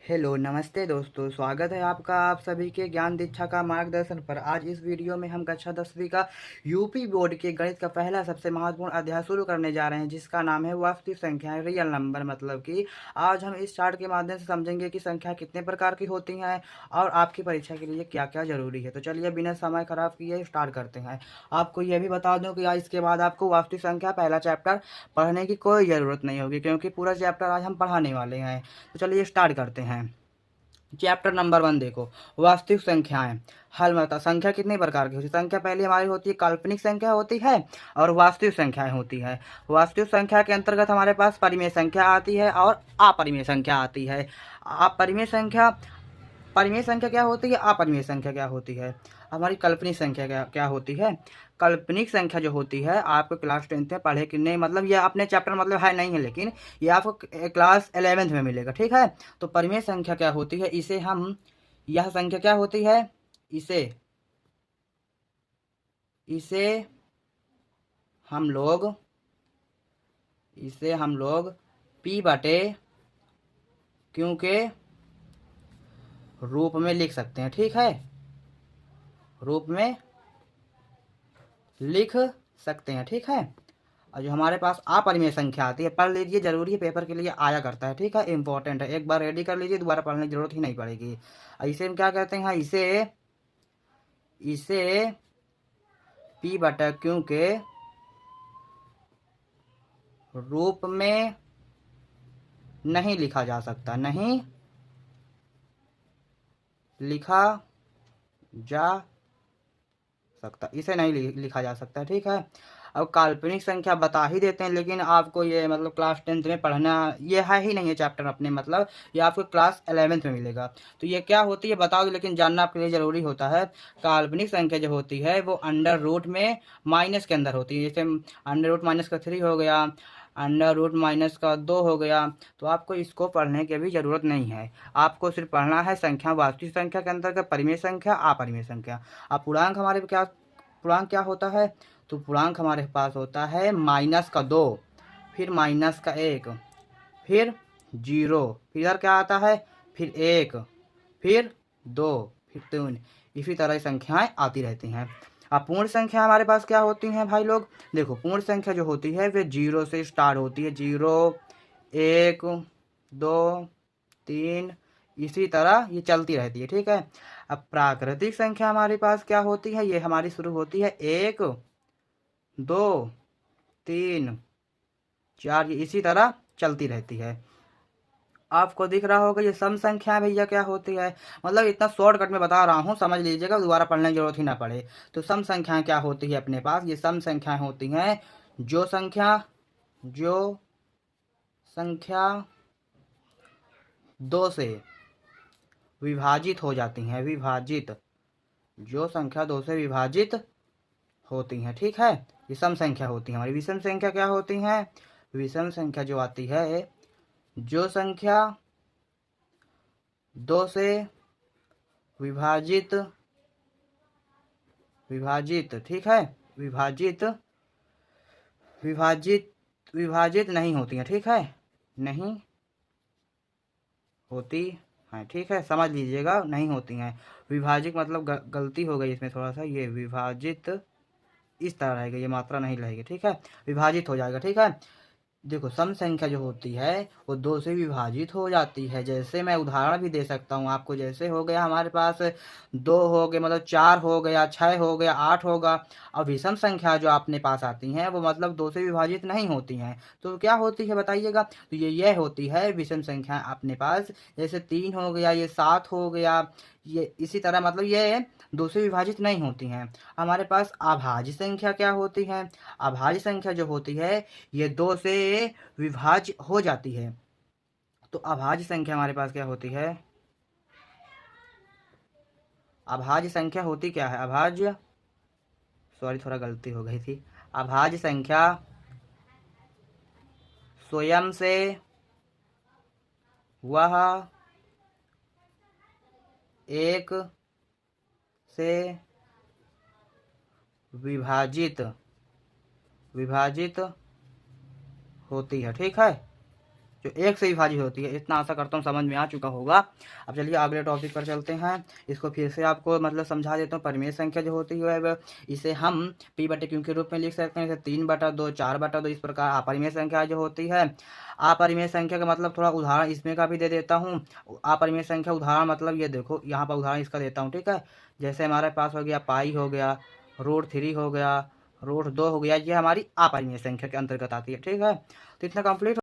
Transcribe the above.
Hello नमस्ते दोस्तों, स्वागत है आपका आप सभी के ज्ञान दीक्षा का मार्गदर्शन पर। आज इस वीडियो में हम कक्षा 10वीं का यूपी बोर्ड के गणित का पहला सबसे महत्वपूर्ण अध्याय शुरू करने जा रहे हैं, जिसका नाम है वास्तविक संख्याएं, रियल नंबर। मतलब कि आज हम इस चार्ट के माध्यम से समझेंगे कि संख्या कितने प्रकार की होती हैं और आपकी परीक्षा के लिए क्या क्या जरूरी है। तो चलिए बिना समय खराब किए स्टार्ट करते हैं। आपको यह भी बता दूं कि आज इसके बाद आपको वास्तविक संख्या पहला चैप्टर पढ़ने की कोई ज़रूरत नहीं होगी, क्योंकि पूरा चैप्टर आज हम पढ़ाने वाले हैं। तो चलिए स्टार्ट करते हैं। चैप्टर नंबर 1 देखो, वास्तविक संख्याएं। हल बता, संख्या कितने प्रकार की होती है। संख्या पहले हमारी होती है काल्पनिक संख्या होती है और वास्तविक संख्याएं होती है। वास्तविक संख्या के अंतर्गत हमारे पास परिमेय संख्या आती है और अपरिमेय संख्या आती है। अपरिमेय संख्या, परिमेय संख्या क्या होती है, अपरिमेय संख्या क्या होती है। हमारी काल्पनिक संख्या क्या क्या होती है। काल्पनिक संख्या जो होती है आपको क्लास 10th में पढ़े कि नहीं, मतलब ये अपने चैप्टर मतलब है नहीं है, लेकिन ये आपको क्लास 11th में मिलेगा, ठीक है। तो परिमेय संख्या क्या होती है, इसे हम, यह संख्या क्या होती है, इसे इसे हम लोग इसे हम लोग पी बटे क्योंकि रूप में लिख सकते हैं, ठीक है। रूप में लिख सकते हैं, ठीक है। और जो हमारे पास अपरिमेय संख्या आती है, पढ़ लीजिए, जरूरी है, पेपर के लिए आया करता है, ठीक है, इंपॉर्टेंट है। एक बार रेडी कर लीजिए, दोबारा पढ़ने की जरूरत ही नहीं पड़ेगी। इसे हम क्या कहते हैं, इसे इसे पी बटा क्यू के रूप में नहीं लिखा जा सकता, नहीं लिखा जा सकता, इसे नहीं लिखा जा सकता, ठीक है। अब काल्पनिक संख्या बता ही देते हैं, लेकिन आपको ये मतलब क्लास 10th में पढ़ना ये है ही नहीं है चैप्टर अपने, मतलब ये आपको क्लास 11th में मिलेगा। तो ये क्या होती है बताओ, लेकिन जानना आपके लिए ज़रूरी होता है। काल्पनिक संख्या जो होती है वो अंडर रूट में माइनस के अंदर होती है। जैसे अंडर रूट माइनस का 3 हो गया, अंडर रूट माइनस का 2 हो गया। तो आपको इसको पढ़ने की भी ज़रूरत नहीं है। आपको सिर्फ पढ़ना है संख्या, वास्तविक संख्या के अंतर्गत परिमेय संख्या, अपरिमेय संख्या। अब पूर्णांक हमारे क्या, पूर्णांक क्या होता है, तो पूर्णांक हमारे पास होता है -2, फिर -1, फिर 0, फिर इधर क्या आता है, फिर 1, फिर 2, फिर 3। इसी तरह संख्याएं आती रहती हैं। अब पूर्ण संख्या हमारे पास क्या होती हैं भाई लोग, देखो पूर्ण संख्या जो होती है वे 0 से स्टार्ट होती है। 0, 1, 2, 3, इसी तरह ये चलती रहती है, ठीक है। अब प्राकृतिक संख्या हमारे पास क्या होती है, ये हमारी शुरू होती है 1, 2, 3, 4, ये इसी तरह चलती रहती है। आपको दिख रहा होगा ये सम संख्या भैया क्या होती है, मतलब इतना शॉर्टकट में बता रहा हूँ, समझ लीजिएगा, दोबारा पढ़ने की जरूरत ही ना पड़े। तो सम संख्याएं क्या होती है अपने पास, ये सम संख्याएं होती हैं जो संख्या 2 से विभाजित हो जाती हैं, विभाजित, जो संख्या 2 से विभाजित होती हैं, ठीक है। ये सम संख्या होती है। हमारी विषम संख्या क्या होती हैं, विषम संख्या जो आती है, जो संख्या 2 से विभाजित विभाजित ठीक है, विभाजित विभाजित विभाजित नहीं होती हैं, ठीक है, नहीं होती हैं, ठीक है, समझ लीजिएगा, नहीं होती हैं। विभाजित मतलब गलती हो गई इसमें थोड़ा सा, ये विभाजित इस तरह रहेगा, ये मात्रा नहीं रहेगी, ठीक है, विभाजित हो जाएगा, ठीक है। देखो सम संख्या जो होती है वो 2 से विभाजित हो जाती है। जैसे मैं उदाहरण भी दे सकता हूँ आपको, जैसे हो गया हमारे पास 2 हो गए, मतलब 4 हो गया, 6 हो गया, 8 होगा। अब विषम संख्या जो अपने पास आती हैं वो मतलब 2 से विभाजित नहीं होती हैं, तो क्या होती है बताइएगा, तो ये होती है विषम संख्या अपने पास। जैसे 3 हो गया, ये 7 हो गया, ये इसी तरह, मतलब ये 2 से विभाजित नहीं होती हैं। हमारे पास अभाज्य संख्या क्या होती है, अभाज्य संख्या जो होती है ये 2 से विभाज्य हो जाती है। तो अभाज्य संख्या हमारे पास क्या होती है, अभाज्य संख्या होती क्या है, अभाज्य, सॉरी थोड़ा गलती हो गई थी, अभाज्य संख्या स्वयं से वह एक से विभाजित विभाजित होती है, ठीक है। जो 1 से विभाजित होती है। इतना आशा करता हूँ समझ में आ चुका होगा। अब चलिए अगले टॉपिक पर चलते हैं। इसको फिर से आपको मतलब समझा देता हूँ। परिमेय संख्या जो होती है इसे हम p/q के रूप में लिख सकते हैं। जैसे 3/2, 4/2, इस प्रकार अपरिमेय संख्या जो होती है। अपरिमेय संख्या का मतलब थोड़ा उदाहरण इसमें का भी दे देता हूँ। अपरिमेय संख्या उदाहरण मतलब ये देखो, यहाँ पर उदाहरण इसका देता हूँ, ठीक है। जैसे हमारे पास हो गया पाई हो गया, √3 हो गया, √2 हो गया, ये हमारी अपरिमेय संख्या के अंतर्गत आती है, ठीक है। तो इतना कंप्लीट